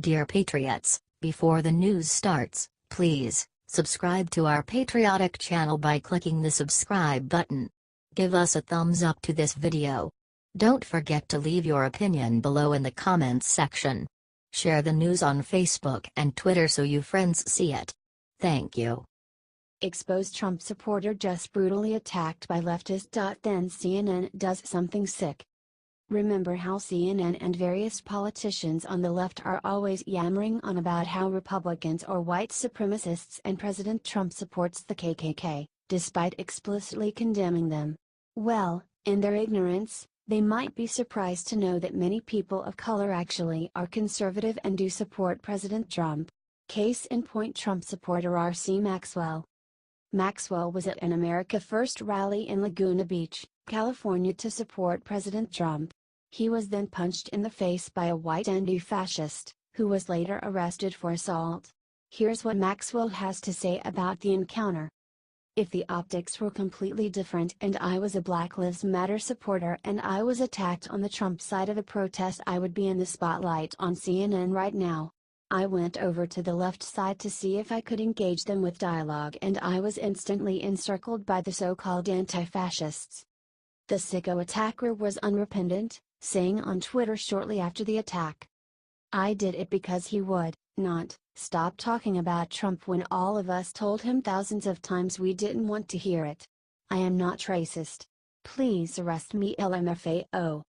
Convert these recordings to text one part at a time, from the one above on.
Dear Patriots, before the news starts, please subscribe to our patriotic channel by clicking the subscribe button. Give us a thumbs up to this video. Don't forget to leave your opinion below in the comments section. Share the news on Facebook and Twitter so your friends see it. Thank you. Exposed Trump supporter just brutally attacked by leftist. Then CNN does something sick. Remember how CNN and various politicians on the left are always yammering on about how Republicans are white supremacists and President Trump supports the KKK, despite explicitly condemning them? Well, in their ignorance, they might be surprised to know that many people of color actually are conservative and do support President Trump. Case in point: Trump supporter R.C. Maxwell. Maxwell was at an America First rally in Laguna Beach, California to support President Trump. He was then punched in the face by a white anti-fascist, who was later arrested for assault. Here's what Maxwell has to say about the encounter. If the optics were completely different and I was a Black Lives Matter supporter and I was attacked on the Trump side of a protest, I would be in the spotlight on CNN right now. I went over to the left side to see if I could engage them with dialogue, and I was instantly encircled by the so-called anti-fascists. The sicko attacker was unrepentant, saying on Twitter shortly after the attack, "I did it because he would not stop talking about Trump when all of us told him thousands of times we didn't want to hear it. I am not racist. Please arrest me, LMFAO."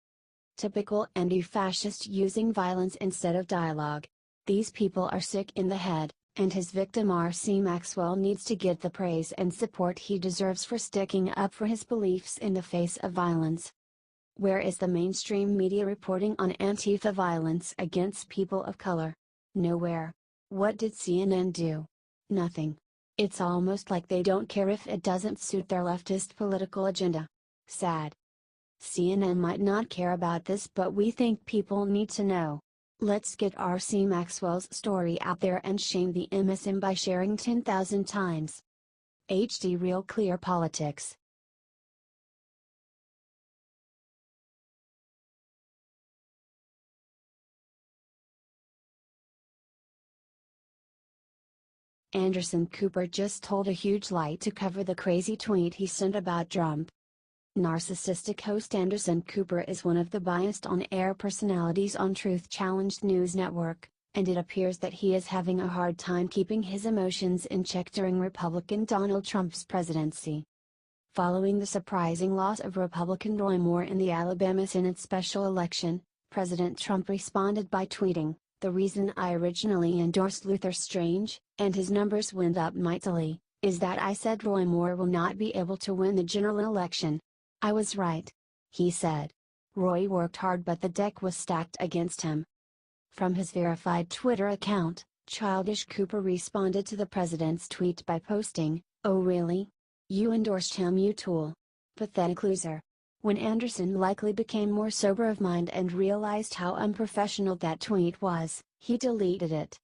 Typical anti-fascist using violence instead of dialogue. These people are sick in the head, and his victim R.C. Maxwell needs to get the praise and support he deserves for sticking up for his beliefs in the face of violence. Where is the mainstream media reporting on Antifa violence against people of color? Nowhere. What did CNN do? Nothing. It's almost like they don't care if it doesn't suit their leftist political agenda. Sad. CNN might not care about this, but we think people need to know. Let's get R.C. Maxwell's story out there and shame the MSM by sharing 10,000 times. HD Real Clear Politics. Anderson Cooper just told a huge lie to cover the crazy tweet he sent about Trump. Narcissistic host Anderson Cooper is one of the biased on-air personalities on Truth Challenged News Network, and it appears that he is having a hard time keeping his emotions in check during Republican Donald Trump's presidency. Following the surprising loss of Republican Roy Moore in the Alabama Senate special election, President Trump responded by tweeting, "The reason I originally endorsed Luther Strange, and his numbers went up mightily, is that I said Roy Moore will not be able to win the general election. I was right," he said. "Roy worked hard, but the deck was stacked against him." From his verified Twitter account, Childish Cooper responded to the president's tweet by posting, "Oh really? You endorsed him, you tool. Pathetic loser." When Anderson likely became more sober of mind and realized how unprofessional that tweet was, he deleted it.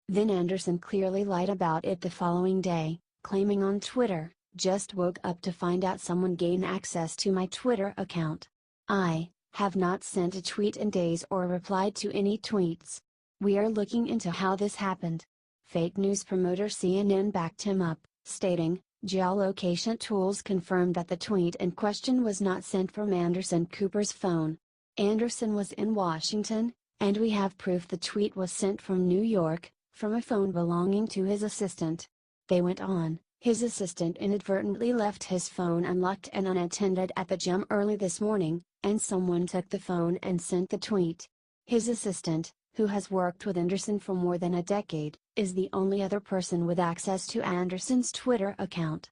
Then Anderson clearly lied about it the following day, claiming on Twitter, "Just woke up to find out someone gained access to my Twitter account. I have not sent a tweet in days or replied to any tweets. We are looking into how this happened." Fake news promoter CNN backed him up, stating, "Geolocation tools confirmed that the tweet in question was not sent from Anderson Cooper's phone. Anderson was in Washington, and we have proof the tweet was sent from New York, from a phone belonging to his assistant." They went on, "His assistant inadvertently left his phone unlocked and unattended at the gym early this morning, and someone took the phone and sent the tweet. His assistant, who has worked with Anderson for more than a decade, is the only other person with access to Anderson's Twitter account."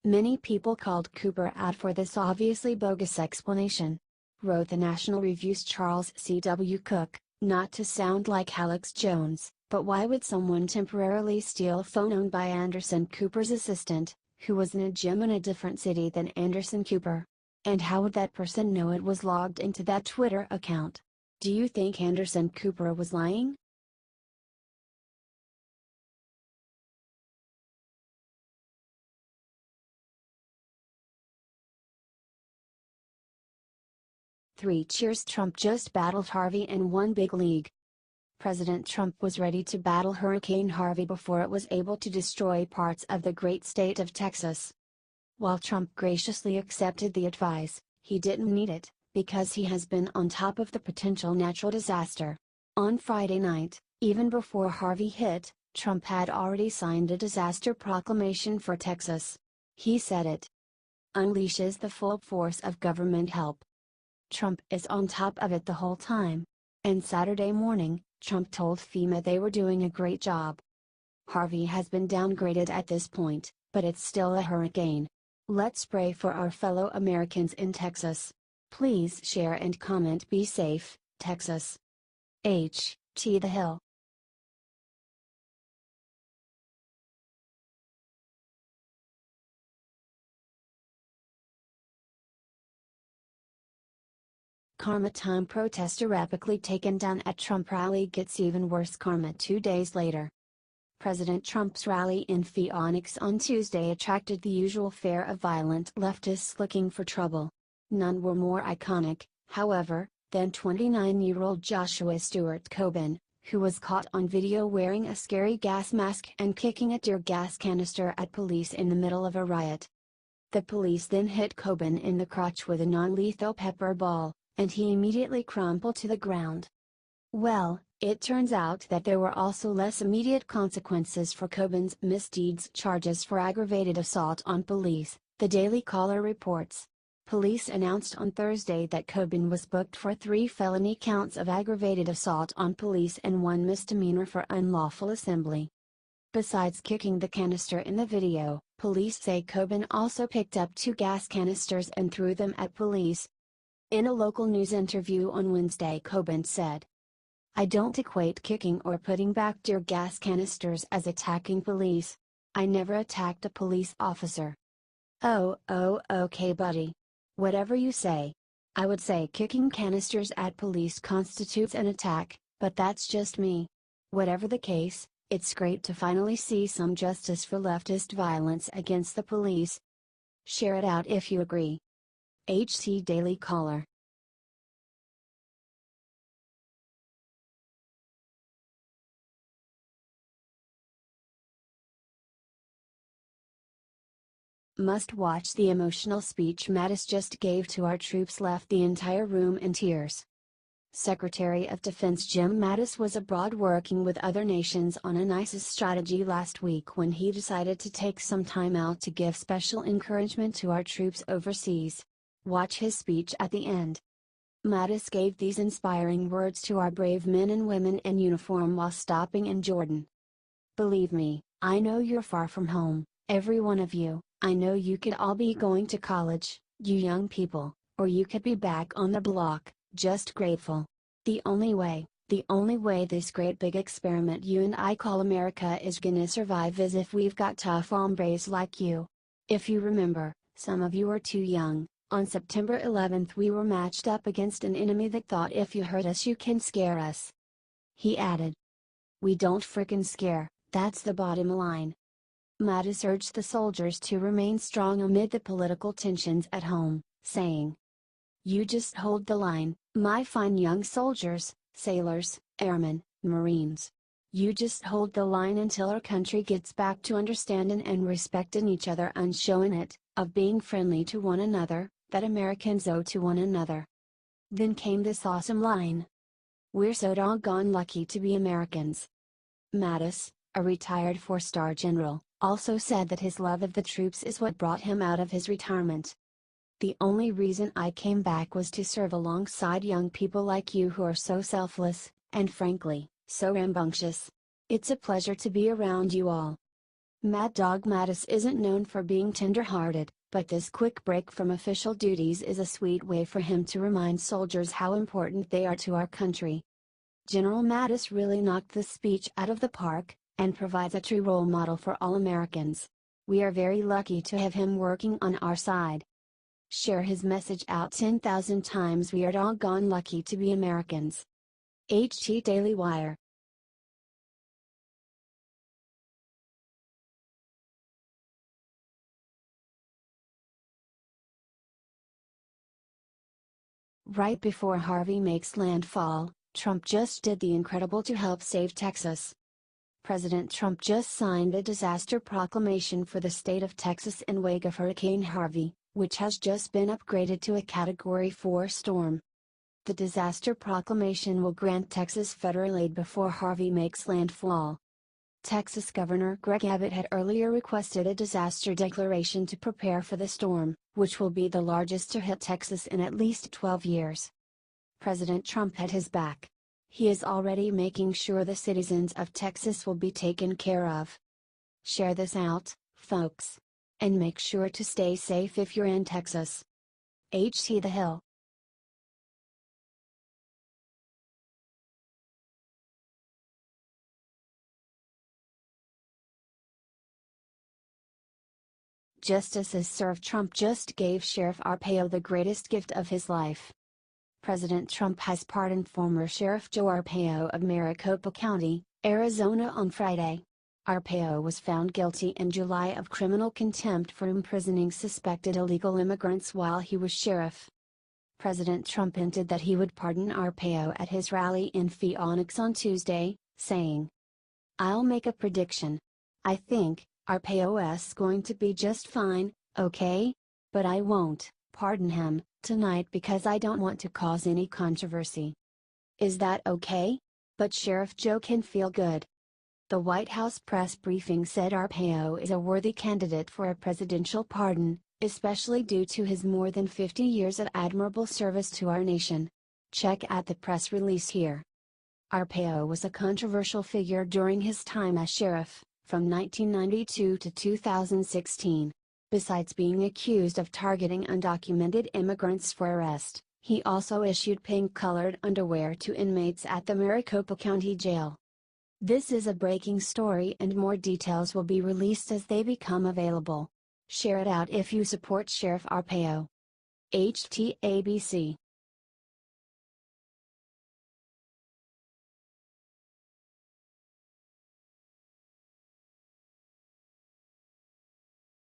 Many people called Cooper out for this obviously bogus explanation. Wrote the National Review's Charles C.W. Cook, "Not to sound like Alex Jones, but why would someone temporarily steal a phone owned by Anderson Cooper's assistant, who was in a gym in a different city than Anderson Cooper? And how would that person know it was logged into that Twitter account? Do you think Anderson Cooper was lying?" Three cheers: Trump just battled Harvey in one big league. President Trump was ready to battle Hurricane Harvey before it was able to destroy parts of the great state of Texas. While Trump graciously accepted the advice, he didn't need it, because he has been on top of the potential natural disaster. On Friday night, even before Harvey hit, Trump had already signed a disaster proclamation for Texas. He said it unleashes the full force of government help. Trump is on top of it the whole time. And Saturday morning, Trump told FEMA they were doing a great job. Harvey has been downgraded at this point, but it's still a hurricane. Let's pray for our fellow Americans in Texas. Please share and comment. Be safe, Texas. H.T. The Hill. Karma time. Protester rapidly taken down at Trump rally gets even worse karma 2 days later. President Trump's rally in Phoenix on Tuesday attracted the usual fare of violent leftists looking for trouble. None were more iconic, however, than 29-year-old Joshua Stewart Coben, who was caught on video wearing a scary gas mask and kicking a tear gas canister at police in the middle of a riot. The police then hit Coben in the crotch with a non-lethal pepper ball, and he immediately crumpled to the ground. Well, it turns out that there were also less immediate consequences for Coben's misdeeds. Charges for aggravated assault on police, the Daily Caller reports. Police announced on Thursday that Coben was booked for 3 felony counts of aggravated assault on police and 1 misdemeanor for unlawful assembly. Besides kicking the canister in the video, police say Coben also picked up 2 gas canisters and threw them at police. In a local news interview on Wednesday, Coben said, "I don't equate kicking or putting back tear gas canisters as attacking police. I never attacked a police officer." Oh, okay buddy. Whatever you say. I would say kicking canisters at police constitutes an attack, but that's just me. Whatever the case, it's great to finally see some justice for leftist violence against the police. Share it out if you agree. HT Daily Caller. Must watch. The emotional speech Mattis just gave to our troops left the entire room in tears. Secretary of Defense Jim Mattis was abroad working with other nations on an ISIS strategy last week when he decided to take some time out to give special encouragement to our troops overseas. Watch his speech at the end. Mattis gave these inspiring words to our brave men and women in uniform while stopping in Jordan. "Believe me, I know you're far from home, every one of you. I know you could all be going to college, you young people, or you could be back on the block, just grateful. The only way this great big experiment you and I call America is gonna survive is if we've got tough hombres like you. If you remember, some of you are too young, on September 11th we were matched up against an enemy that thought if you hurt us you can scare us." He added, "We don't frickin' scare, that's the bottom line." Mattis urged the soldiers to remain strong amid the political tensions at home, saying, "You just hold the line, my fine young soldiers, sailors, airmen, Marines. You just hold the line until our country gets back to understanding and respecting each other and showing it, of being friendly to one another, that Americans owe to one another." Then came this awesome line. "We're so doggone lucky to be Americans." Mattis, a retired 4-star general, also said that his love of the troops is what brought him out of his retirement. "The only reason I came back was to serve alongside young people like you who are so selfless, and frankly, so rambunctious. It's a pleasure to be around you all." Mad Dog Mattis isn't known for being tender-hearted, but this quick break from official duties is a sweet way for him to remind soldiers how important they are to our country. General Mattis really knocked the speech out of the park, and provides a true role model for all Americans. We are very lucky to have him working on our side. Share his message out 10,000 times. We are doggone lucky to be Americans. HT Daily Wire. Right before Harvey makes landfall, Trump just did the incredible to help save Texas. President Trump just signed a disaster proclamation for the state of Texas in wake of Hurricane Harvey, which has just been upgraded to a Category 4 storm. The disaster proclamation will grant Texas federal aid before Harvey makes landfall. Texas Governor Greg Abbott had earlier requested a disaster declaration to prepare for the storm, which will be the largest to hit Texas in at least 12 years. President Trump had his back. He is already making sure the citizens of Texas will be taken care of. Share this out, folks. And make sure to stay safe if you're in Texas. HT The Hill. Justice is served. Trump just gave Sheriff Arpaio the greatest gift of his life. President Trump has pardoned former Sheriff Joe Arpaio of Maricopa County, Arizona on Friday. Arpaio was found guilty in July of criminal contempt for imprisoning suspected illegal immigrants while he was sheriff. President Trump hinted that he would pardon Arpaio at his rally in Phoenix on Tuesday, saying, "I'll make a prediction. I think Arpaio's going to be just fine, okay? But I won't pardon him tonight because I don't want to cause any controversy. Is that okay? But Sheriff Joe can feel good." The White House press briefing said Arpaio is a worthy candidate for a presidential pardon, especially due to his more than 50 years of admirable service to our nation. Check out the press release here. Arpaio was a controversial figure during his time as sheriff, from 1992 to 2016. Besides being accused of targeting undocumented immigrants for arrest, he also issued pink-colored underwear to inmates at the Maricopa County Jail. This is a breaking story and more details will be released as they become available. Share it out if you support Sheriff Arpaio. HTABC